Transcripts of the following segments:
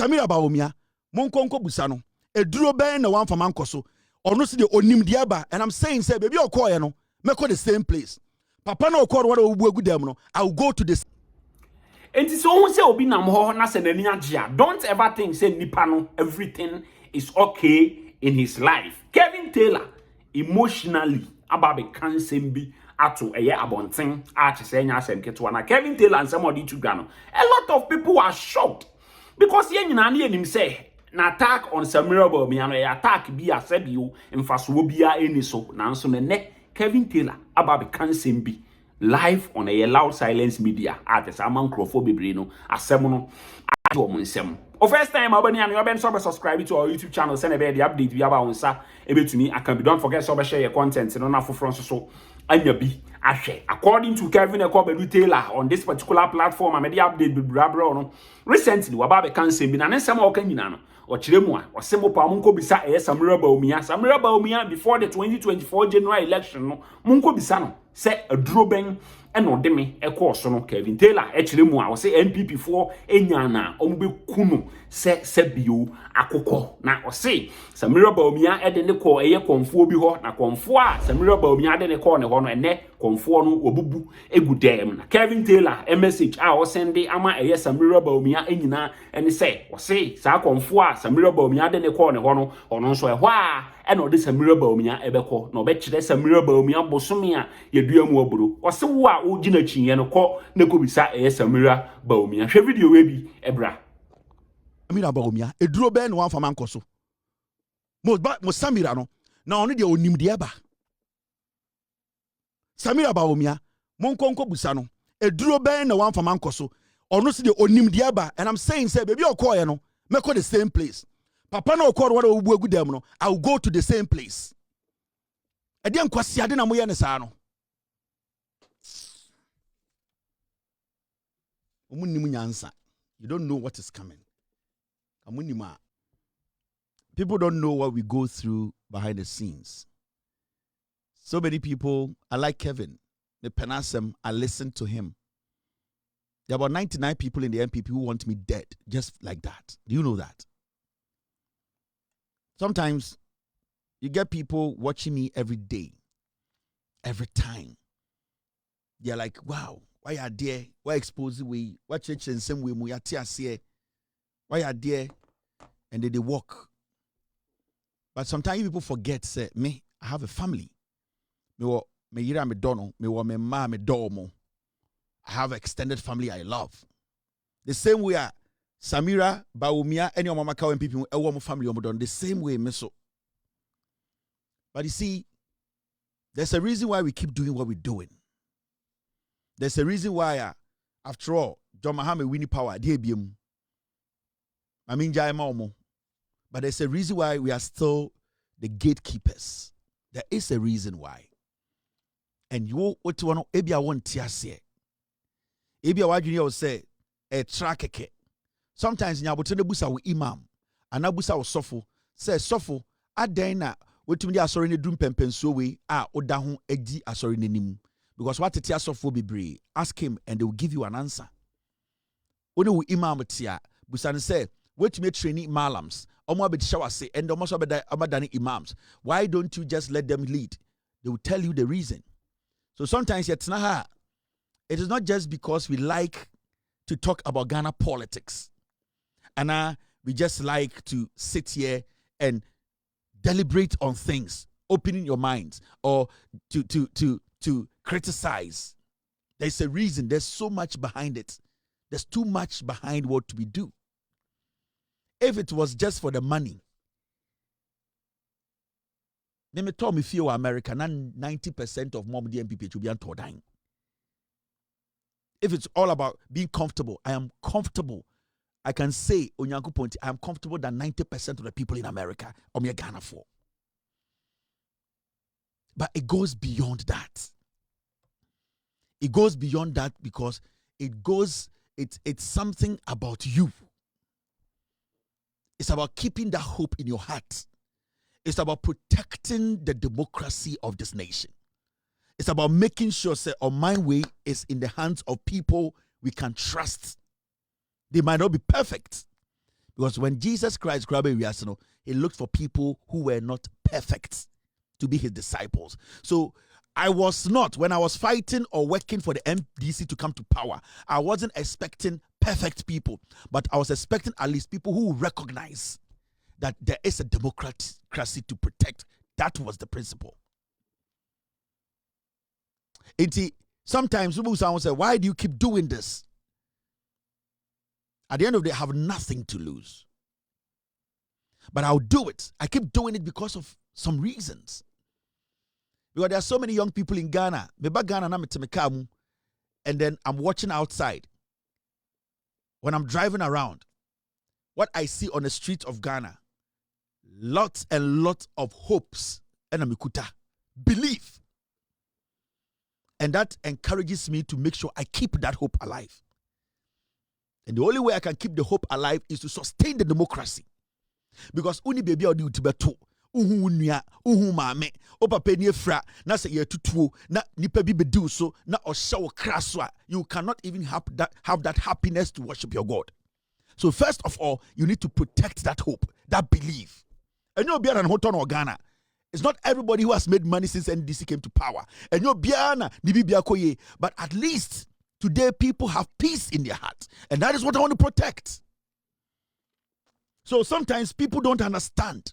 Samira Bawumia, Monkonko Busano, a duro ben na one for Mancoso, or no see the onim diaba, and I'm saying, say, baby, or call no, make the same place. Papa no call what will good them, no, I'll go to this. And so who say obi nam ho na se nani agya. Don't ever think say nipa no everything is okay in his life. Kevin Taylor emotionally about the cancer bi ato eye abonten a chese nya asem keto na Kevin Taylor and somebody to gano. A lot of people are shocked because ye nyina na enim say na attack on Samira Bawumia no attack bi asebio mfaso bia eni so nanso ne Kevin Taylor about the cancer bi live on a loud silence media at the Saman Crofobibri no asemono ato monsem. O first time abani and you been subscribe to our YouTube channel send a the update we about onsa ebetumi I can be don't forget to share your content no na for so anya bi ahwe according to Kevin Ekobedu Taylor on this particular platform am the update bi brabra no recently wa ba be cancel bi na nsem o kan nyina no o kire mu a o semo pa munko bisa Samira Bawumia before the 2024 general election no munko bisa no say aduro ben e no de me e course no Kevin Taylor e kire mu a o say NPP for enya na o be kunu se bio akokọ na o say Samira Bawumia e de ne ko eye konfo bi ho na konfo a Samira Bawumia de ne ko ne ho no ene konfo no obubu egudem na Kevin Taylor a message a o send ama eye Samira Bawumia enyina ene say o say sa konfo a Samira Bawumia de ne ko ne ho no ono so e ho a ene o de Samira Bawumia ebekọ na obekire Samira Bawumia bosome a yedua mu oburo o se wo a ogina chinye no kọ na ko bisa eye Samira Bawumia hwe video we bi ebra Samira Bawumia eduro ben one for Mancoso mo Samira no na ono de onim de aba Samira Bawumia Monkonko Busano eduro ben na one for Mancoso ono see the onim de aba and I'm saying say baby or call no make the same place papa no call what will good them no I'll go to the same place e dey nkwasi ade na mo ye ne saa no omunnim nyansa you don't know what is coming amunima people don't know what we go through behind the scenes. So many people, I like Kevin, the Penasem, I listen to him. There are about 99 people in the MPP who want me dead, just like that. Do you know that? Sometimes you get people watching me every day, every time. They're like, wow, why are there? Why expose we? Why change in some way? Why are there? And then they walk. But sometimes people forget, say, me, I have a family. Me yira me dono, me ma me domo. I have extended family I love. The same way Samira Bawumia, any of my Kawen people, a family the same way me so. But you see, there's a reason why we keep doing what we're doing. There's a reason why, after all, John Mahame winning power, DBM. I mean, but there's a reason why we are still the gatekeepers. There is a reason why. And you what one ebia won tiase. Ebia wadwene will say a trackeke. Sometimes nyabote ne busa wo imam, ana busa wo sofo, say sofo adan na wetumi dia asori ne dum pempenso we a oda ho agi asori nanim. Because what tia sofo bebre, ask him and they will give you an answer. Oni wo imam tia, busa ne say wetumi train malams. Omo abedi shawase and omo so abadani imams. Why don't you just let them lead? They will tell you the reason. So sometimes it is not just because we like to talk about Ghana politics. And we just like to sit here and deliberate on things, opening your minds, or to criticize. There's a reason. There's so much behind it. There's too much behind what we do. If it was just for the money, let me tell me feel America, 90% of mom DMPP will be dying. If it's all about being comfortable, I am comfortable. I can say, Onyanko Ponti, I am comfortable than 90% of the people in America or me Ghana for. But it goes beyond that. It goes beyond that because it's something about you. It's about keeping that hope in your heart. It's about protecting the democracy of this nation. It's about making sure that our mind way is in the hands of people we can trust. They might not be perfect. Because when Jesus Christ he looked for people who were not perfect to be his disciples. So I was not, when I was fighting or working for the MDC to come to power, I wasn't expecting perfect people, but I was expecting at least people who recognize that there is a democracy to protect. That was the principle. Sometimes people say, why do you keep doing this? At the end of the day, I have nothing to lose. But I'll do it. I keep doing it because of some reasons. Because there are so many young people in Ghana. And then I'm watching outside. When I'm driving around, what I see on the streets of Ghana, lots and lots of hopes and amikuta, belief. And that encourages me to make sure I keep that hope alive. And the only way I can keep the hope alive is to sustain the democracy. Because uni baby odi utibeto, uhu nuya, uhu mame, opa penye fra, na se ye tutuo, na nipa bi bedu so, na oshawo kraswa. You cannot even have that happiness to worship your God. So first of all, you need to protect that hope, that belief. And you'll be an hoton or Ghana. It's not everybody who has made money since NDC came to power. And you'll be but at least today people have peace in their hearts. And that is what I want to protect. So sometimes people don't understand.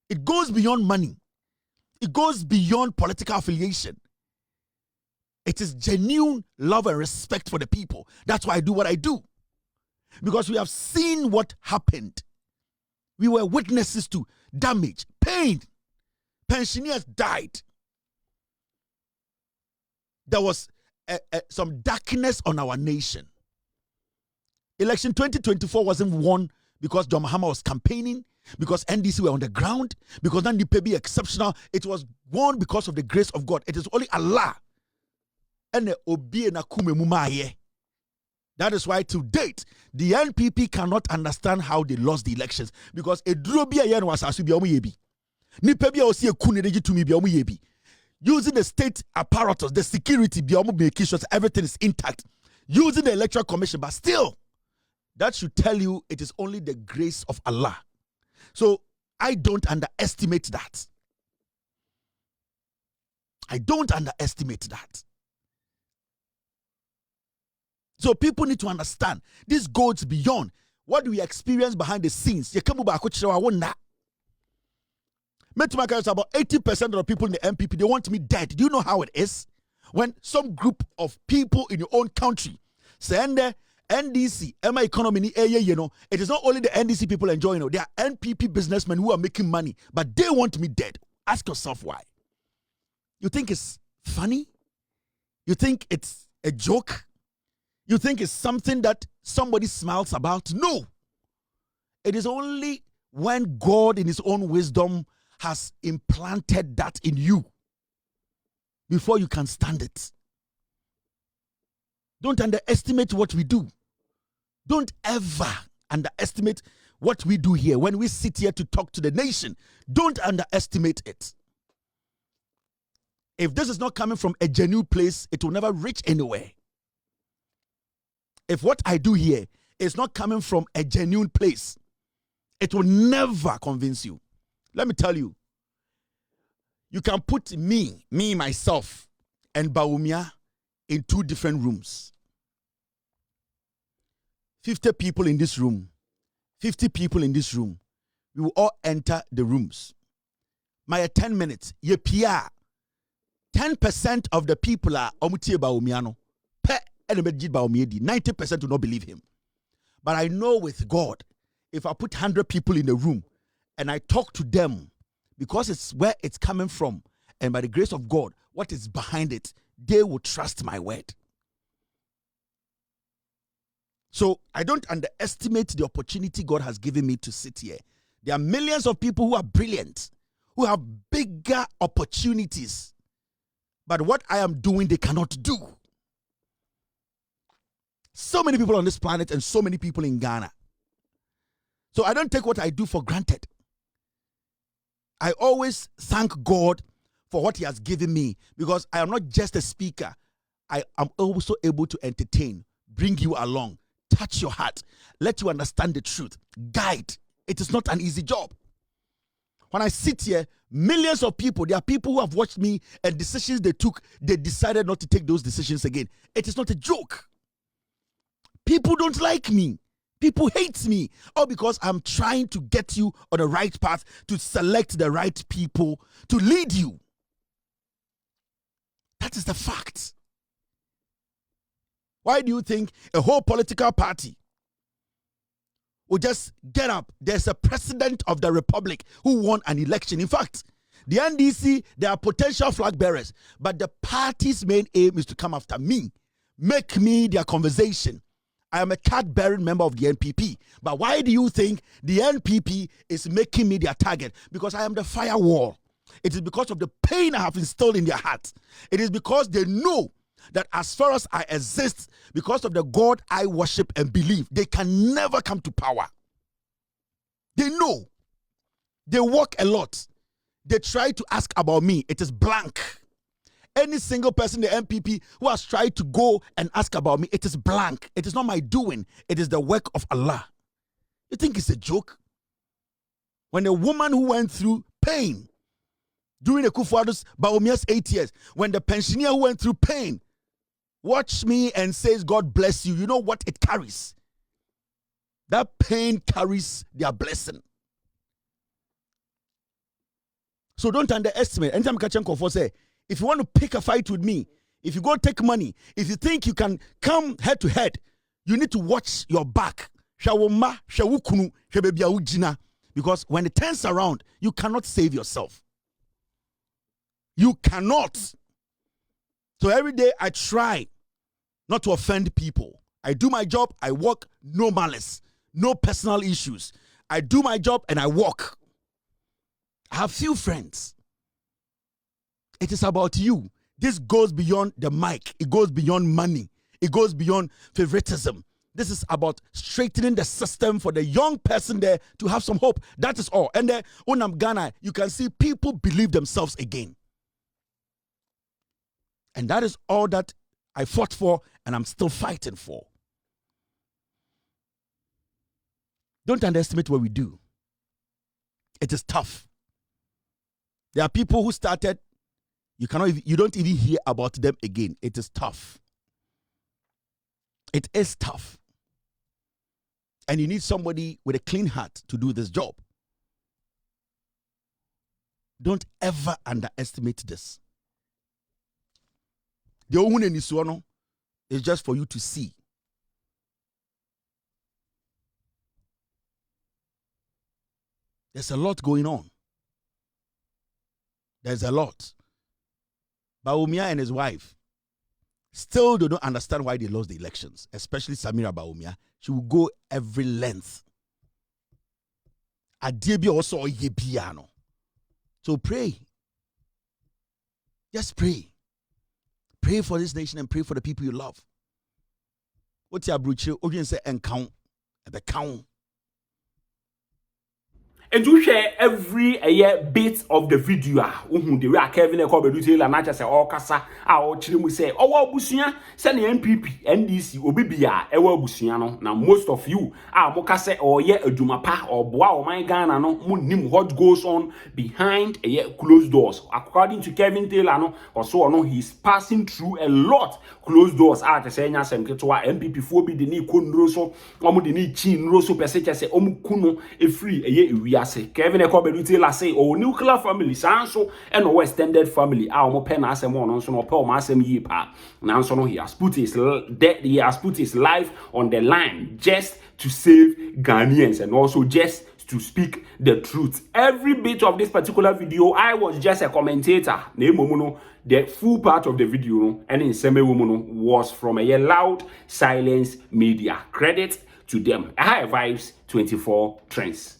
It goes beyond money. It goes beyond political affiliation. It is genuine love and respect for the people. That's why I do what I do. Because we have seen what happened. We were witnesses to damage, pain. Pensioners died. There was some darkness on our nation. Election 2024 wasn't won because John Mahama was campaigning, because NDC were on the ground, because Nandi Pebi exceptional. It was won because of the grace of God. It is only Allah. And that is why to date, the NPP cannot understand how they lost the elections, because a drobia yen was asubi. Using the state apparatus, the security, making sure everything is intact. Using the electoral commission, but still, that should tell you it is only the grace of Allah. So I don't underestimate that. I don't underestimate that. So people need to understand this goes beyond what we experience behind the scenes. About 80% of the people in the MPP, they want me dead. Do you know how it is? When some group of people in your own country send the NDC, Emma economy, it is not only the NDC people enjoying it. There are NPP businessmen who are making money, but they want me dead. Ask yourself why. You think it's funny? You think it's a joke? You think it's something that somebody smiles about? No. It is only when God in his own wisdom has implanted that in you before you can stand it. Don't underestimate what we do. Don't ever underestimate what we do here. When we sit here to talk to the nation, don't underestimate it. If this is not coming from a genuine place, it will never reach anywhere. If what I do here is not coming from a genuine place, it will never convince you. Let me tell you, you can put me, myself, and Bawumia in two different rooms. 50 people in this room, 50 people in this room. We will all enter the rooms. My 10 minutes, ye pia. 10% of the people are omutie Bawumiano. 90% do not believe him. But I know with God, if I put 100 people in the room and I talk to them, because it's where it's coming from, and by the grace of God, what is behind it, they will trust my word. So I don't underestimate the opportunity God has given me to sit here. There are millions of people who are brilliant, who have bigger opportunities. But what I am doing, they cannot do. So many people on this planet and so many people in Ghana. So I don't take what I do for granted. I always thank God for what he has given me, because I am not just a speaker. I am also able to entertain, bring you along, touch your heart, let you understand the truth, guide. It is not an easy job. When I sit here, millions of people, there are people who have watched me and decisions they took, they decided not to take those decisions again. It is not a joke. People don't like me. People hate me. All because I'm trying to get you on the right path, to select the right people to lead you. That is the fact. Why do you think a whole political party will just get up? There's a president of the republic who won an election. In fact, the NDC, they are potential flag bearers, but the party's main aim is to come after me, make me their conversation. I am a card-bearing member of the NPP. But why do you think the NPP is making me their target? Because I am the firewall. It is because of the pain I have instilled in their hearts. It is because they know that as far as I exist, because of the God I worship and believe, they can never come to power. They know. They walk a lot. They try to ask about me. It is blank. Any single person in the MPP who has tried to go and ask about me, it is blank. It is not my doing. It is the work of Allah. You think it's a joke? When a woman who went through pain during the Kufuor's Bawumia's 8 years, when the pensioner who went through pain watch me and says, God bless you, you know what it carries? That pain carries their blessing. So don't underestimate. Anytime Kachan Kofo say, if you want to pick a fight with me, if you go take money, if you think you can come head to head, you need to watch your back. Because when it turns around, you cannot save yourself. You cannot. So every day I try not to offend people. I do my job, I walk, no malice, no personal issues. I do my job and I walk. I have few friends. It is about you. This goes beyond the mic. It goes beyond money. It goes beyond favoritism. This is about straightening the system for the young person there to have some hope. That is all. And then in Ghana, you can see people believe themselves again. And that is all that I fought for and I'm still fighting for. Don't underestimate what we do. It is tough. There are people who started, you don't even hear about them again. It is tough. It is tough. And you need somebody with a clean heart to do this job. Don't ever underestimate this. The Ohun is just for you to see. There's a lot going on. There's a lot. Bawumia and his wife still do not understand why they lost the elections, especially Samira Bawumia. She will go every length. Adiebi also yebiano. So pray. Just pray. Pray for this nation and pray for the people you love. What's your bruche? Odin say encount at the count. And you share every bit of the video. The way Kevin and Kobe do tell and I just say, oh, Kasa, our children say, oh, Busia, send the NPP, NDC, Obibia, Ewa Busiano. Now, most of you are Mokase or a Dumapa or Boa or my Ghana, no, Munim, what goes on behind closed doors. According to Kevin Taylor, or so, no, he's passing through a lot closed doors. I just say, NPP 4B, the knee kun roso, Omu the knee chin roso, Pessecha say, Omu kuno, a free, we Kevin Taylor say, oh, nuclear family, Sanso, and no extended family. Our pen as a one, so no poor massam yeepa. Now, so no, he has put his life on the line just to save Ghanaians and also just to speak the truth. Every bit of this particular video, I was just a commentator. The full part of the video, and in Seme Womono, was from a loud silence media. Credit to them. High Vibes 24 Trends.